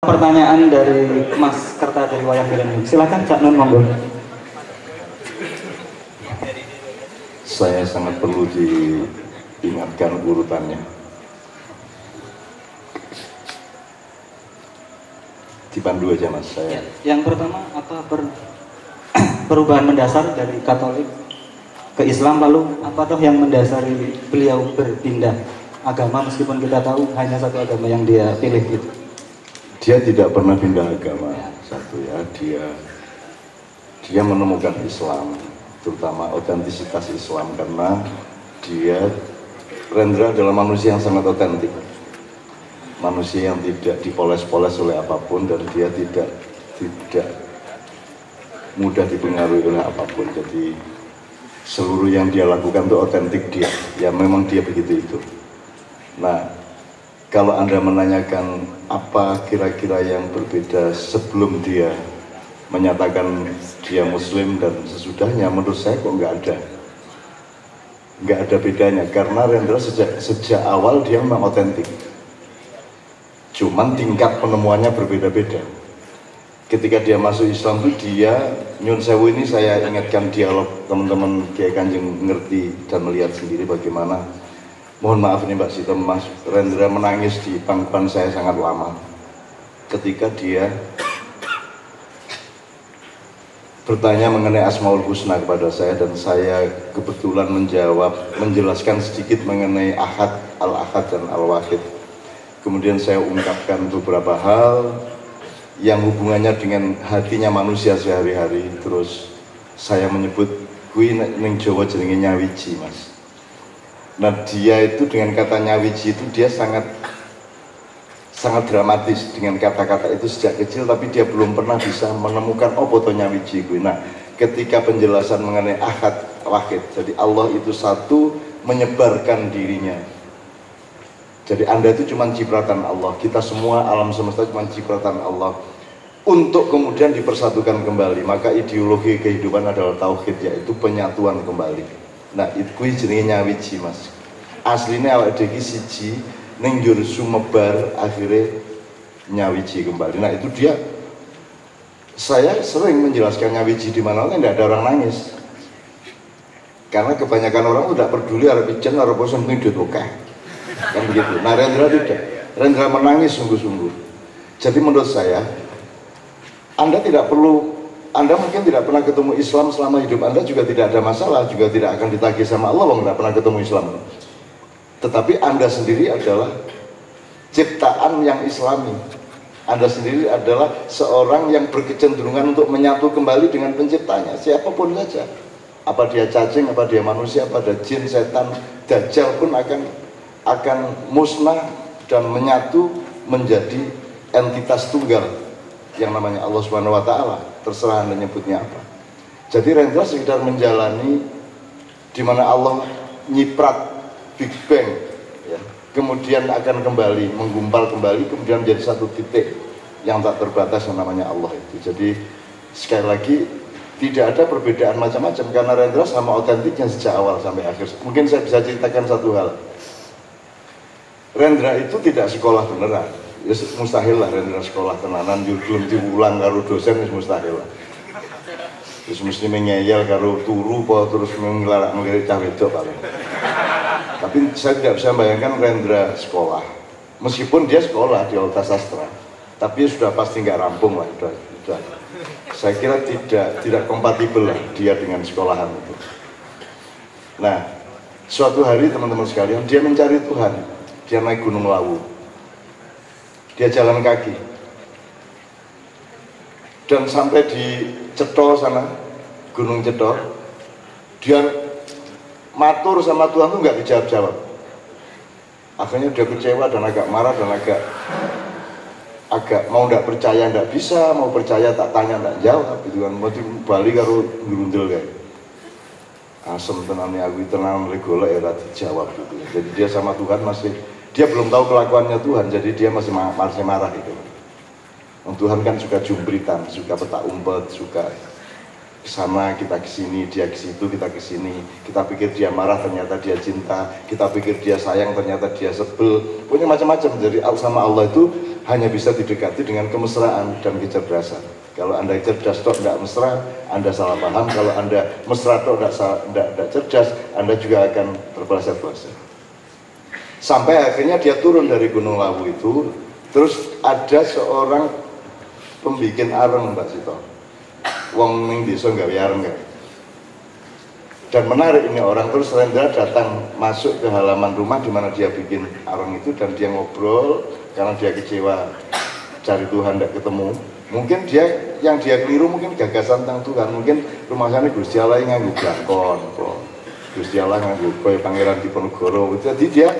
Pertanyaan dari Mas Kerta dari Wayang Biren. Silakan Cak Nun, monggo. Saya sangat perlu diingatkan urutannya. Dipandu aja Mas saya. Yang pertama apa perubahan mendasar dari Katolik ke Islam, lalu apa toh yang mendasari beliau berpindah agama meskipun kita tahu hanya satu agama yang dia pilih gitu. Dia tidak pernah pindah agama, satu ya, dia menemukan Islam, terutama otentisitas Islam, karena Rendra adalah manusia yang sangat otentik, manusia yang tidak dipoles-poles oleh apapun, dan dia tidak mudah dipengaruhi oleh apapun. Jadi seluruh yang dia lakukan itu otentik dia, ya memang dia begitu itu. Nah, kalau Anda menanyakan apa kira-kira yang berbeda sebelum dia menyatakan dia Muslim dan sesudahnya, menurut saya kok nggak ada bedanya, karena Rendra sejak awal dia memang otentik, cuman tingkat penemuannya berbeda-beda. Ketika dia masuk Islam itu dia, Nyun Sewu ini saya ingatkan dialog teman-teman Kiai Kanjeng ngerti dan melihat sendiri bagaimana. Mohon maaf nih Mbak Sita, Mas Rendra menangis di pangkuan saya sangat lama ketika dia bertanya mengenai Asmaul Husna kepada saya, dan saya kebetulan menjelaskan sedikit mengenai Ahad, Al-Ahad dan Al-Wahid. Kemudian saya ungkapkan beberapa hal yang hubungannya dengan hatinya manusia sehari-hari. Terus saya menyebut kui ning Jawa jenenge nyawiji Mas. Nah, dia itu dengan kata nyawiji itu dia sangat dramatis dengan kata-kata itu sejak kecil, tapi dia belum pernah bisa menemukan apa to nyawiji kuwi. Nah, ketika penjelasan mengenai Ahad Wahid, jadi Allah itu satu, menyebarkan dirinya. Jadi Anda itu cuma cipratan Allah, kita semua alam semesta cuma cipratan Allah, untuk kemudian dipersatukan kembali. Maka ideologi kehidupan adalah tauhid, yaitu penyatuan kembali. Nah, itu jenenge nyawiji Mas. Aslinya awak dhewe siji ning njur sumebar, akhirnya nyawiji kembali. Nah, itu dia. Saya sering menjelaskan nyawiji di mana-mana tidak ada orang nangis. Karena kebanyakan orang tidak peduli arep ijen arep bosan penting duit akeh. Kan begitu. Nah, Rendra tidak. Rendra menangis sungguh-sungguh. Jadi menurut saya Anda tidak perlu, Anda mungkin tidak pernah ketemu Islam selama hidup Anda juga tidak ada masalah, juga tidak akan ditagih sama Allah kalau tidak pernah ketemu Islam. Tetapi Anda sendiri adalah ciptaan yang Islami. Anda sendiri adalah seorang yang berkecenderungan untuk menyatu kembali dengan penciptanya, siapapun saja. Apa dia cacing, apa dia manusia, apa dia jin, setan, dajjal pun akan musnah dan menyatu menjadi entitas tunggal yang namanya Allah Subhanahu wa Ta'ala. Terserah Anda nyebutnya apa. Jadi Rendra sekedar menjalani di mana Allah nyiprat Big Bang, ya, kemudian akan kembali menggumpal kembali, kemudian menjadi satu titik yang tak terbatas yang namanya Allah itu. Jadi sekali lagi tidak ada perbedaan macam-macam, karena Rendra sama otentiknya sejak awal sampai akhir. Mungkin saya bisa ceritakan satu hal. Rendra itu tidak sekolah beneran. Ya, mustahil lah Rendra sekolah tenanan, belum diulang karo dosen, mustahil lah. Terus mesti mengeyel karo turu, terus ngelirik cah wedok paling. Tapi saya tidak bisa bayangkan Rendra sekolah. Meskipun dia sekolah di Alta Sastra, tapi sudah pasti nggak rampung lah. Sudah. Saya kira tidak kompatibel lah dia dengan sekolahan itu. Nah, suatu hari teman-teman sekalian, dia mencari Tuhan. Dia naik Gunung Lawu. Dia jalan kaki dan sampai di Cetho sana, Gunung Cetho, dia matur sama Tuhan tuh nggak dijawab-jawab. Akhirnya dia kecewa dan agak marah dan agak mau nggak percaya nggak bisa, mau percaya tak tanya nggak jawab gitu kan. Mau balik karo grundel kayak asem tenane aku tenang golek ya dijawab gitu. Jadi dia sama Tuhan dia belum tahu kelakuannya Tuhan, jadi dia masih marah gitu. Tuhan kan suka jumbritan, suka petak umpet, suka ke sana, kita ke sini, dia ke situ, kita ke sini. Kita pikir dia marah, ternyata dia cinta. Kita pikir dia sayang, ternyata dia sebel. Punya macam-macam. Jadi sama Allah itu hanya bisa didekati dengan kemesraan dan kecerdasan. Kalau Anda cerdas tok tidak mesra, Anda salah paham. Kalau Anda mesra tok tidak cerdas, Anda juga akan terpeleset-peleset. Sampai akhirnya dia turun dari Gunung Lawu itu. Terus ada seorang pembikin areng, Mbak Sito. Wong ning desa gawe areng kan. Dan menarik ini orang, terus Rendra datang masuk ke halaman rumah di mana dia bikin areng itu, dan dia ngobrol karena dia kecewa cari Tuhan tidak ketemu. Mungkin yang dia keliru mungkin gagasan tentang Tuhan, mungkin rumah sana Gusti Allah yang nganggo blangkon, Gusti Allah nganggo koyo Pangeran Diponegoro. Jadi dia